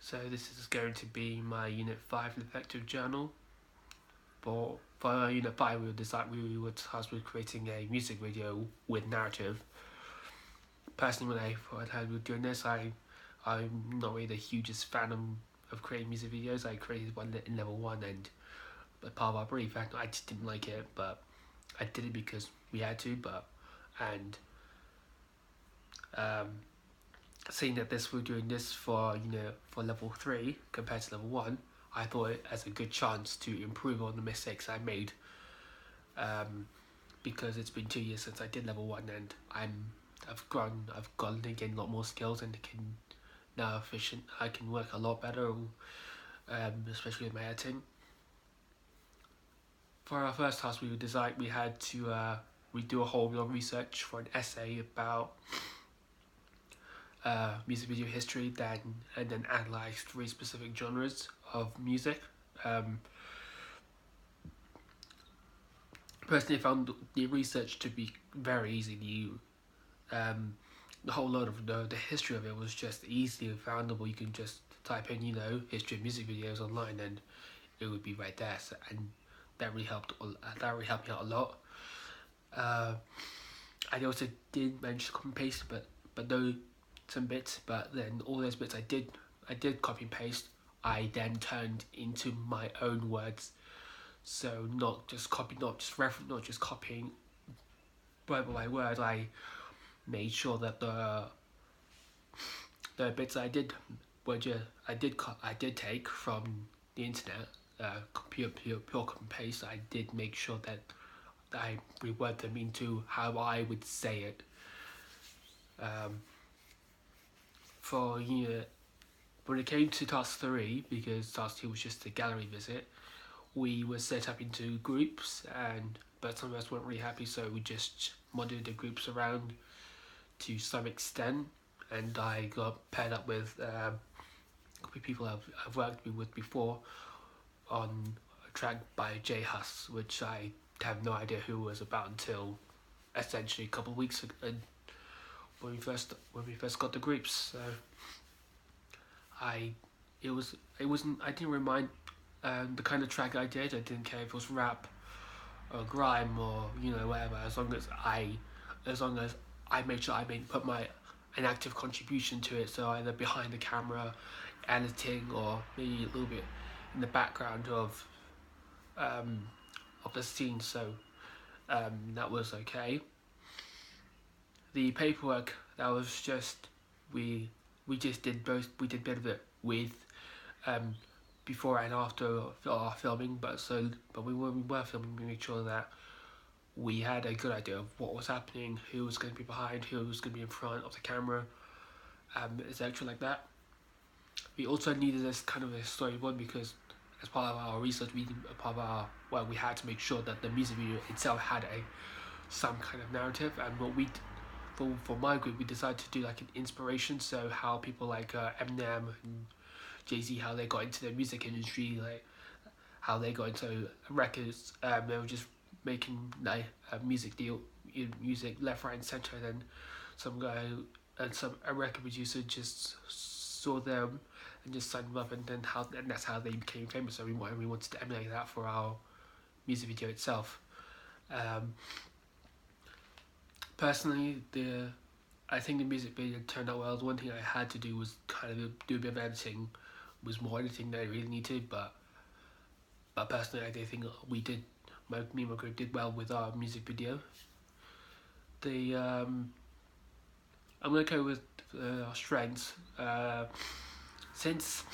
So this is going to be my Unit 5 effective journal. For Unit 5 we were tasked with creating a music video with narrative. Personally, when I thought I was doing this, I'm not really the hugest fan of creating music videos. I created one in level 1 and part of our brief, I just didn't like it, but I did it because we had to, and um, seeing that we're doing this for for level 3 compared to level 1, I thought it as a good chance to improve on the mistakes I made, because it's been 2 years since I did level 1 and I've gotten to gain a lot more skills and can now efficient. I can work a lot better, especially with my editing. For our first task, we had to we do a whole lot of research for an essay about music video history, and then analyze 3 specific genres of music. Um, Personally, I found the research to be very easy. The whole lot of the history of it was just easily foundable. You can just type in history of music videos online and it would be right there. And that really helped. That really helped me out a lot. I also did manage to copy and paste, but though some bits, but then all those bits I did copy and paste. I then turned into my own words. So not just copying word by word. I made sure that the bits I did take from the internet, pure copy and paste. I did make sure that I reword them into how I would say it. Um, for when it came to task 3, because task 2 was just a gallery visit, we were set up into groups, but some of us weren't really happy, so we just modded the groups around to some extent, and I got paired up with people I've worked with before on a track by J Hus, which I have no idea who it was about until essentially a couple of weeks ago, when we first got the groups. So I didn't remind the kind of track I did. I didn't care if it was rap or grime or whatever, as long as I made sure put an active contribution to it. So either behind the camera, editing, or maybe a little bit in the background um, of the scene. So that was okay. The paperwork, that was just we just did both. We did a bit of it with um, before and after our filming, but when we were filming, we made sure that we had a good idea of what was happening, who was going to be behind, who was going to be in front of the camera, etc. like that. We also needed this kind of a storyboard because, as part of our research, we had to make sure that the music video itself had some kind of narrative. And what we for my group, we decided to do like an inspiration. So how people like Eminem and Jay-Z, how they got into the music industry, like how they got into records. They were just making like music left, right, and center. And then some guy and a record producer just saw them and just signed them up, and that's how they became famous. So we wanted to emulate that for our music video itself. Personally, I think the music video turned out well. The one thing I had to do was kind of do a bit of editing, was more editing than I really needed, but personally, I do think me and my group did well with our music video. I'm gonna go with our strengths. Since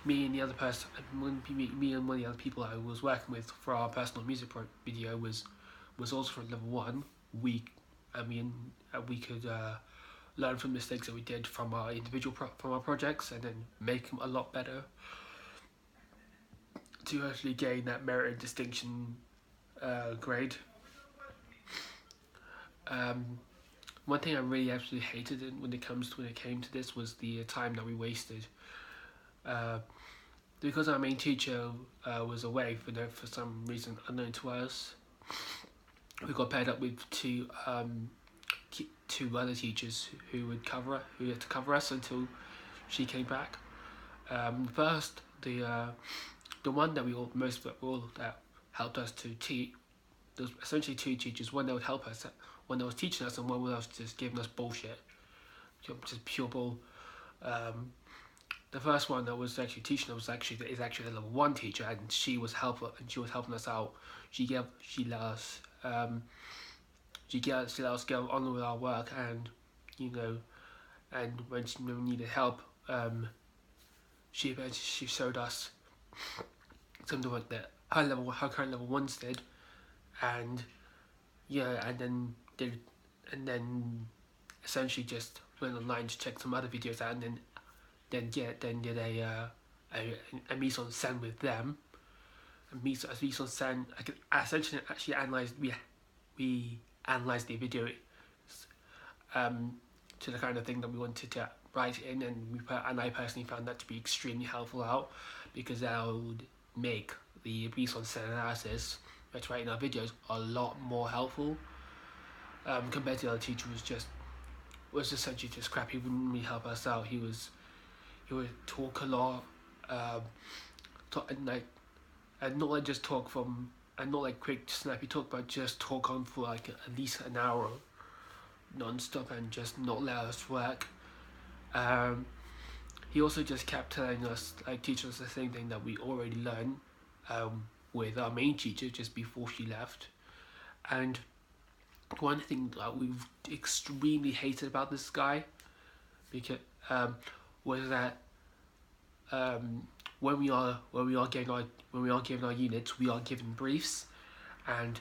me and one of the other people I was working with for our personal music video was also from level 1, we could learn from mistakes that we did from our from our projects, and then make them a lot better to actually gain that merit and distinction grade. One thing I really absolutely hated when it came to this was the time that we wasted. Because our main teacher was away for some reason unknown to us, we got paired up with two other teachers who had to cover us until she came back. First, the one that we all most of all that helped us to teach. There's essentially two teachers. One that would help us, one that was teaching us, and one that was just giving us bullshit, just pure bull. Um, the first one that was actually teaching us is actually the level one teacher, and she was helping us out. She let us she let us go on with our work, and you know, and when we needed help, she showed us some of the work that her current level ones did, and yeah, and then essentially just went online to check some other videos out, and then did a mise en scène with them. A mise en scène, I could essentially actually analyze we analyzed the video to the kind of thing that we wanted to write in, and I personally found that to be extremely helpful out, because that would make the mise en scène analysis that's writing our videos a lot more helpful, compared to the other teacher was essentially just crap. He wouldn't really help us out. He would talk a lot, and not like just talk from and not like quick snappy talk, but just talk on for like at least an hour non-stop and just not let us work. He also just kept telling us, like teaching us the same thing that we already learned, with our main teacher just before she left. And one thing that we've extremely hated about this guy, because was that when we are given our units, we are given briefs, and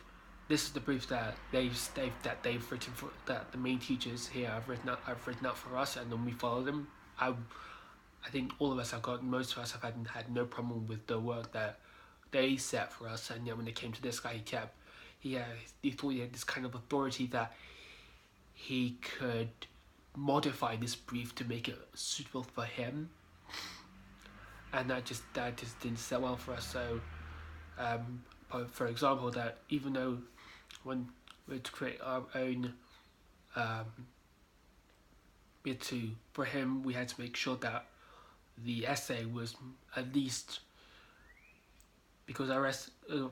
this is the brief that they've written for, that the main teachers here have written out for us, and then we follow them. I think all of us most of us have had no problem with the work that they set for us, and then when it came to this guy, he thought he had this kind of authority that he could modify this brief to make it suitable for him, and that just didn't set well for us. So, for example, that even though when we had to create our own, for him we had to make sure that the essay was at least, because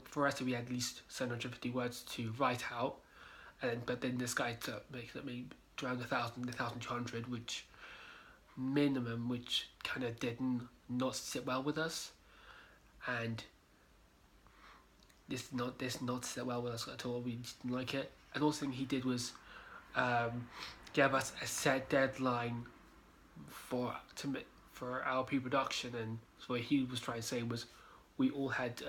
for essay we had at least 750 words to write out, but then this guy makes it maybe around 1,200, which minimum, which kind of didn't not sit well with us, and this not sit well with us at all. We just didn't like it. And also thing he did was give us a set deadline for our pre-production, and so what he was trying to say was we all had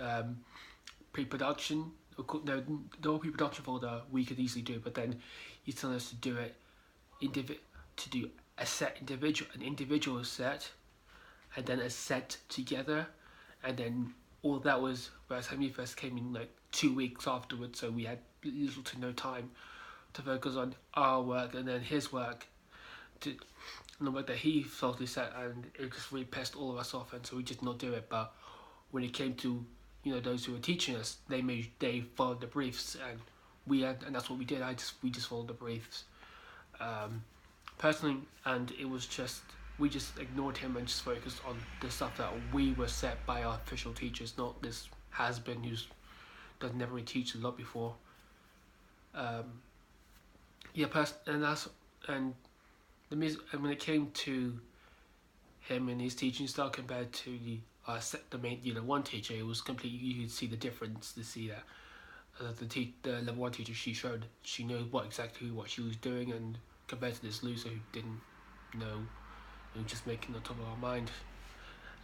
pre-production. No, the whole pre-production folder we could easily do, but then he's telling us to do it to do an individual set, and then a set together, and then all that was by the time he first came in, like 2 weeks afterwards, so we had little to no time to focus on our work and then his work, and the work that he felt he set, and it just really pissed all of us off, and so we just not do it. But when it came to those who were teaching us, they followed the briefs, and and that's what we did. We just followed the briefs, personally, and it was just we just ignored him and just focused on the stuff that we were set by our official teachers, not this has-been who's never really teach a lot before. And the music, and when it came to him and his teaching style compared to the main one teacher, it was completely, you could see the difference. To see that the level one teacher, she knew exactly what she was doing, and compared to this loser who didn't know, just making the top of our mind,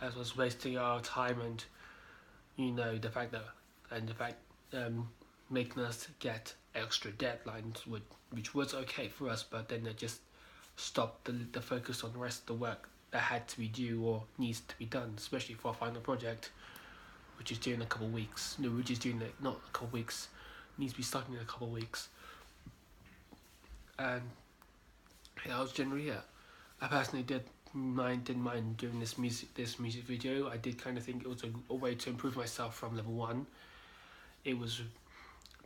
as was wasting our time, and the fact making us get extra deadlines, which was okay for us, but then it just stopped the focus on the rest of the work that had to be due or needs to be done, especially for our final project, which is due in a couple of weeks. No, which is due in not a couple of weeks, needs to be starting in a couple of weeks. And yeah, I was generally I personally didn't mind doing this music video. I did kind of think it was a way to improve myself from level 1. It was,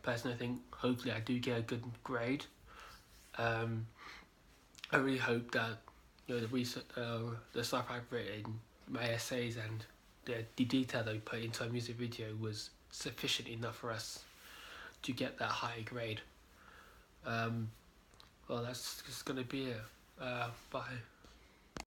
personally, I think hopefully I do get a good grade. I really hope that the stuff I've written my essays and the detail that we put into a music video was sufficient enough for us to get that high grade. Well, that's just gonna be it. Bye.